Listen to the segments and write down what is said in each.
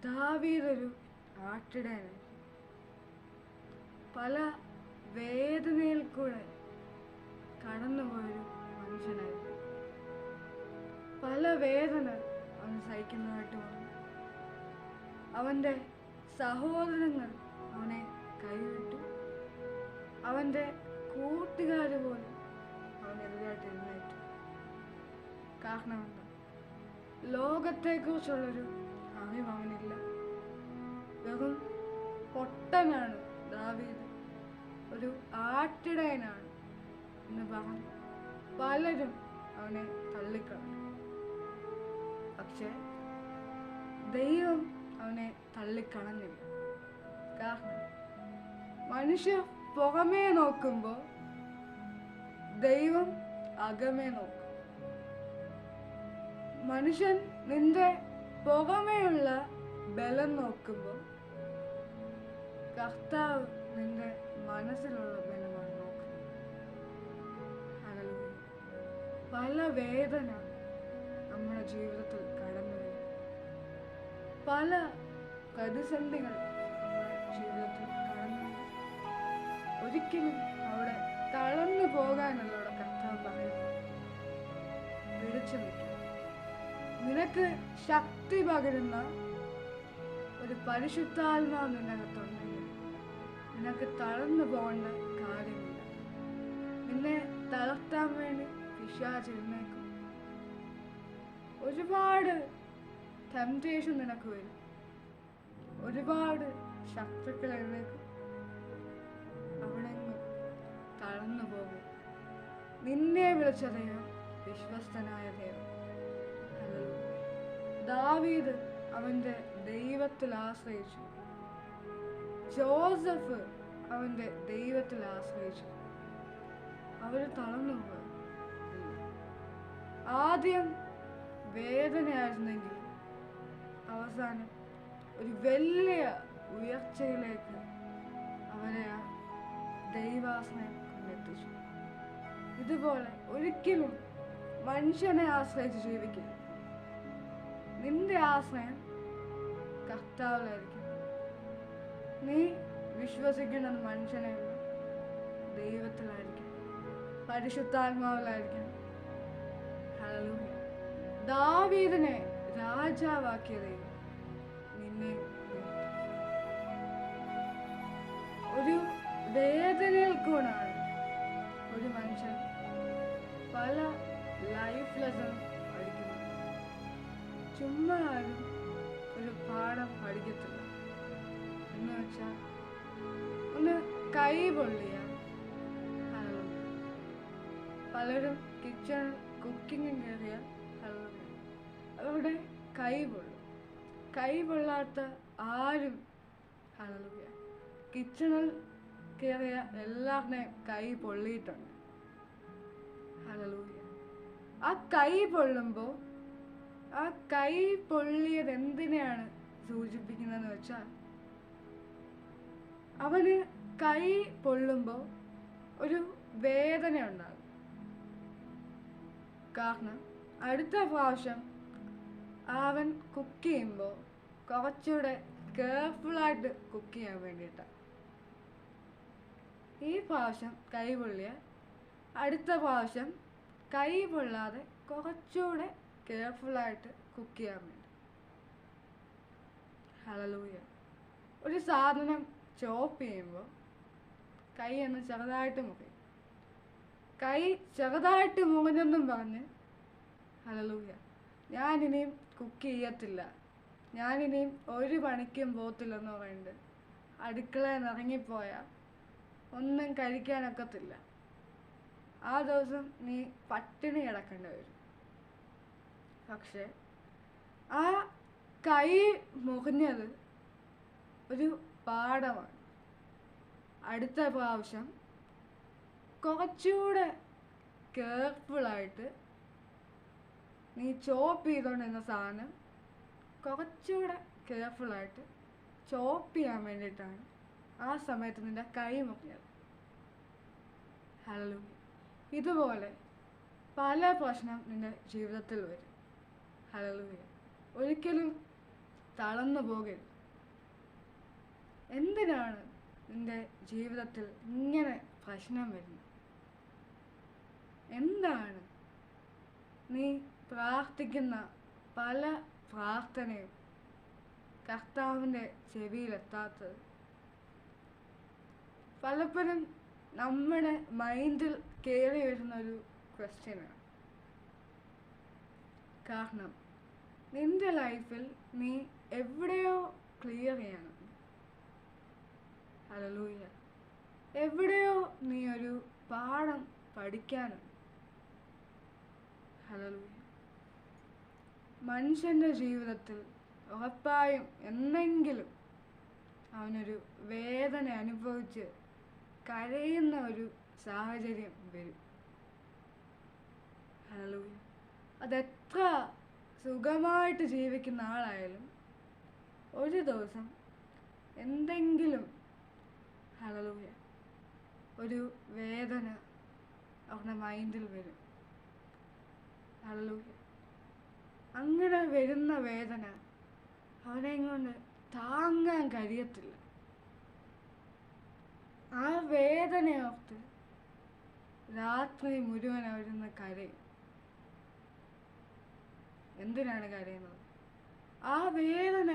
ദാവീദൊരു ആട്ടിടയനായിരുന്നു. പല വേദനയിൽ കൂടെ കടന്നുപോയൊരു മനുഷ്യനായിരുന്നു. പല വേദന അവൻ സഹിക്കുന്നതായിട്ട് വന്നു. അവൻ്റെ സഹോദരങ്ങൾ അവനെ കൈവിട്ടു. അവൻ്റെ കൂട്ടുകാർ പോലും അവനെതിരായിട്ട് എഴുന്നേറ്റു. കാരണം എന്താ? ലോകത്തെക്കുറിച്ചുള്ളൊരു അറിവ് അവനില്ല. വെറും പൊട്ടനാണ് ദാവീദ്, ഒരു ആട്ടിടയനാണ് എന്ന് പറഞ്ഞു പലരും അവനെ തള്ളിക്കളഞ്ഞു. പക്ഷേ ദൈവം അവനെ തള്ളിക്കളഞ്ഞില്ല. കാരണം മനുഷ്യർ പുറമേ നോക്കുമ്പോൾ ദൈവം അകമേ നോക്കും. മനുഷ്യൻ നിന്റെ പുറമേയുള്ള ബലം നോക്കുമ്പോൾ കർത്താവ് നിന്റെ മനസ്സിലുള്ള ബലമാണ് നോക്കുന്നത്. ഹല്ലേലൂയ. പല വേദന നമ്മുടെ ജീവിതത്തിൽ കടന്നു വരും. പല പ്രതിസന്ധികൾ നമ്മുടെ ജീവിതത്തിൽ കടന്നു വരും. ഒരിക്കലും അവിടെ തളർന്നു പോകാനല്ല അവിടെ കർത്താവ് പറയുന്നത്. പിടിച്ചു നിൽക്കുക. നിനക്ക് ശക്തി പകരുന്ന ഒരു പരിശുദ്ധാത്മാവ് നിന്നകത്തുണ്ടെങ്കിൽ നിനക്ക് തളർന്നു പോകേണ്ട കാര്യമില്ല. നിന്നെ തളർത്താൻ വേണ്ടി പിശാച് എഴുന്നേൽക്കും. ഒരുപാട് ടെംപ്റ്റേഷൻ നിനക്ക് വരും. ഒരുപാട് ശത്രുക്കൾ എഴുന്നേൽക്കും. അവിടെങ്ങും തളർന്നു പോകും. നിന്നെ വിളിച്ച ദൈവം വിശ്വസ്തനായ ദൈവം. ദാവീദ് അവന്റെ ദൈവത്തിൽ ആശ്രയിച്ചു. ജോസഫ് അവന്റെ ദൈവത്തിൽ ആശ്രയിച്ചു. അവര് തളർന്നു പോയി. ആദ്യം വേദനയായിരുന്നെങ്കിൽ അവസാനം ഒരു വലിയ ഉയർച്ചയിലേക്ക് അവരെ ആ ദൈവാശ്രയം കൊണ്ടെത്തിച്ചു. ഇതുപോലെ ഒരിക്കലും മനുഷ്യനെ ആശ്രയിച്ച് ജീവിക്കരുത്. നിന്റെ ആശ്രയം കർത്താവിലായിരിക്കും. നീ വിശ്വസിക്കുന്നത് മനുഷ്യനെയല്ല, ദൈവത്തിലായിരിക്കും, പരിശുദ്ധാത്മാവിലായിരിക്കും. ഹല്ലേലൂയ. ദാവീദിനെ രാജാവാക്കിയ ദൈവം നിന്നെ ഒരു വേദനയിൽ കൂടാണ് ഒരു മനുഷ്യൻ പല ലൈഫ് ലെസൺ പഠിക്കുന്നത്. ചുമ്മാ ആരും ഒരു പാഠം പഠിക്കത്തില്ല. എന്ന് വെച്ചാൽ ഒന്ന് കൈ പൊള്ളിയാൽ പലരും കിച്ചൺ കുക്കിങ്ങിന് കയറിയാൽ അവരുടെ കൈ പൊള്ളും. കൈ പൊള്ളാത്ത ആരും ഹല്ലേലൂയ കിച്ചണിൽ കയറിയ എല്ലാവരുടെയും കൈ പൊള്ളിയിട്ടുണ്ട്. ഹല്ലേലൂയ. ആ കൈ പൊള്ളുമ്പോൾ ആ കൈ പൊള്ളിയത് എന്തിനെയാണ് സൂചിപ്പിക്കുന്നതെന്ന് വെച്ചാൽ അവന് കൈ പൊള്ളുമ്പോൾ ഒരു വേദന ഉണ്ടാകും. കാരണം അടുത്ത പ്രാവശ്യം അവൻ കുക്ക് ചെയ്യുമ്പോൾ കുറച്ചുകൂടെ കെയർഫുള്ളായിട്ട് കുക്ക് ചെയ്യാൻ വേണ്ടിയിട്ടാണ്. ഈ പ്രാവശ്യം കൈ പൊള്ളിയ അടുത്ത പ്രാവശ്യം കൈ പൊള്ളാതെ കുറച്ചുകൂടെ കെയർഫുള്ളായിട്ട് കുക്ക് ചെയ്യാൻ വേണ്ടി. ഹല്ലേലൂയ. ഒരു സാധനം ചോപ്പ് ചെയ്യുമ്പോൾ കൈ ഒന്ന് ചെറുതായിട്ട് മുറിയും. കൈ ചെറുതായിട്ട് മുറിഞ്ഞെന്നും പറഞ്ഞ് ഹല്ലേലൂയ ഞാനിനിയും കുക്ക് ചെയ്യത്തില്ല, ഞാനിനിയും ഒരു പണിക്കും പോകത്തില്ലെന്ന് പറയുന്നുണ്ട്. അടുക്കളയിൽ നിന്ന് ഇറങ്ങിപ്പോയാൽ ഒന്നും കഴിക്കാനൊക്കത്തില്ല. ആ ദിവസം നീ പട്ടിണി കിടക്കേണ്ടി വരും. പക്ഷെ ആ കൈ മുറിഞ്ഞത് ഒരു പാഠമാണ്. അടുത്ത പ്രാവശ്യം കുറച്ചുകൂടെ കെയർഫുള്ളായിട്ട് നീ ചോപ്പ് ചെയ്തുകൊണ്ടിരുന്ന സാധനം കുറച്ചുകൂടെ കെയർഫുള്ളായിട്ട് ചോപ്പ് ചെയ്യാൻ വേണ്ടിയിട്ടാണ് ആ സമയത്ത് നിന്റെ കൈ മുറിഞ്ഞത്. ഹല്ലേലൂയ. ഇതുപോലെ പല പ്രശ്നം നിന്റെ ജീവിതത്തിൽ വരും. ഹല്ലേലൂയ. ഒരിക്കലും തളർന്നു പോകരുത്. എന്തിനാണ് നിന്റെ ജീവിതത്തിൽ ഇങ്ങനെ പ്രശ്നം വരുന്നത്? എന്താണ് നീ പ്രാർത്ഥിക്കുന്ന പല പ്രാർത്ഥനയും കർത്താവിൻ്റെ ചെവിയിലെത്താത്തത്? പലപ്പോഴും നമ്മുടെ മൈൻഡിൽ കയറി വരുന്നൊരു ക്വസ്റ്റ്യനാണ്. കാരണം നിന്റെ ലൈഫിൽ നീ എവിടെയോ ക്ലിയർ ചെയ്യണം. ഹല്ലേലൂയ. എവിടെയോ നീ ഒരു പാഠം പഠിക്കാനുണ്ട്. ഹല്ലേലൂയ. മനുഷ്യൻ്റെ ജീവിതത്തിൽ ഉറപ്പായും എന്നെങ്കിലും അവനൊരു വേദന അനുഭവിച്ച് കരയുന്ന ഒരു സാഹചര്യം വരും. ഹല്ലേലൂയ. അതെത്ര സുഖമായിട്ട് ജീവിക്കുന്ന ആളായാലും ഒരു ദിവസം എന്തെങ്കിലും ഹല്ലേലൂയ ഒരു വേദന അവരുടെ മൈൻഡിൽ വരും. ഹല്ലേലൂയ. അങ്ങനെ വരുന്ന വേദന അവനെ കൊണ്ട് താങ്ങാൻ കഴിയത്തില്ല. ആ വേദനയോർത്ത് രാത്രി മുഴുവൻ അവിടുന്ന് കരയും. എന്തിനാണ് കരയുന്നത്? ആ വേദന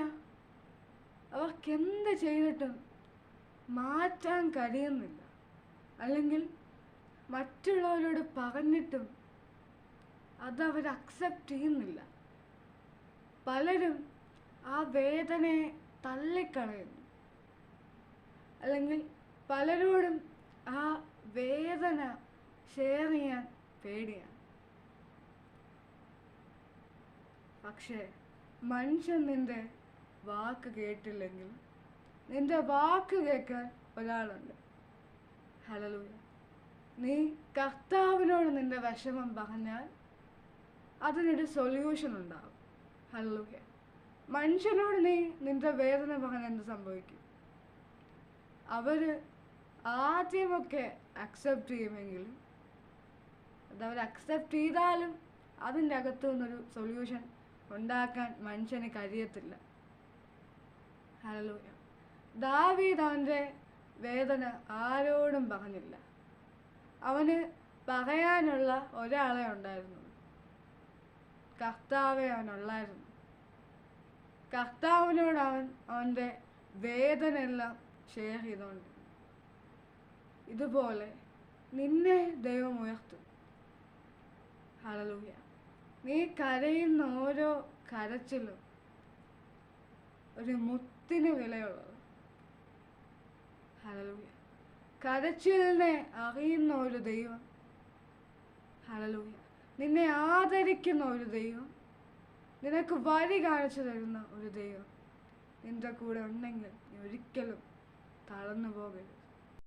അവർക്കെന്ത് ചെയ്തിട്ടും മാറ്റാൻ കഴിയുന്നില്ല. അല്ലെങ്കിൽ മറ്റുള്ളവരോട് പറഞ്ഞിട്ടും അതവർ അക്സെപ്റ്റ് ചെയ്യുന്നില്ല. പലരും ആ വേദനയെ തള്ളിക്കളയുന്നു. അല്ലെങ്കിൽ പലരോടും ആ വേദന ഷെയർ ചെയ്യാൻ പേടിയാണ്. പക്ഷേ മനുഷ്യൻ നിന്റെ വാക്ക് കേട്ടില്ലെങ്കിൽ നിന്റെ വാക്ക് കേൾക്കാൻ ഒരാളുണ്ട്. ഹല്ലേലൂയ. നീ കർത്താവിനോട് നിന്റെ വിഷമം പറഞ്ഞാൽ അതിനൊരു സൊല്യൂഷൻ ഉണ്ടാകും. ഹല്ലേലൂയ. മനുഷ്യനോട് നീ നിന്റെ വേദന പറഞ്ഞാൽ എന്ത് സംഭവിക്കും? അവർ ആദ്യമൊക്കെ അക്സെപ്റ്റ് ചെയ്യുമെങ്കിലും അതവർ അക്സെപ്റ്റ് ചെയ്താലും അതിൻ്റെ അകത്തു നിന്നൊരു സൊല്യൂഷൻ ഉണ്ടാക്കാൻ മനുഷ്യന് കഴിയത്തില്ല. ഹല്ലേലൂയ. ദാവീദ് അവൻ്റെ വേദന ആരോടും പറഞ്ഞില്ല. അവന് പറയാനുള്ള ഒരാളെ ഉണ്ടായിരുന്നു. കർത്താവെ അവനുള്ളായിരുന്നു. കർത്താവിനോട് അവൻ്റെ വേദന എല്ലാം ഷെയർ ചെയ്തുകൊണ്ട് ഇതുപോലെ നിന്നെ ദൈവം ഉയർത്തും. ഹല്ലേലൂയ. നീ കരയുന്ന ഓരോ കരച്ചിലും ഒരു മുത്തിന് വിലയുള്ളത്. ഹല്ലേലൂയ. കരച്ചിലിനെ അറിയുന്ന ഒരു ദൈവം. ഹല്ലേലൂയ. നിന്നെ ആദരിക്കുന്ന ഒരു ദൈവം, നിനക്ക് വഴി കാണിച്ചു തരുന്ന ഒരു ദൈവം നിന്റെ കൂടെ ഉണ്ടെങ്കിൽ നീ ഒരിക്കലും തളർന്നു പോകരുത്.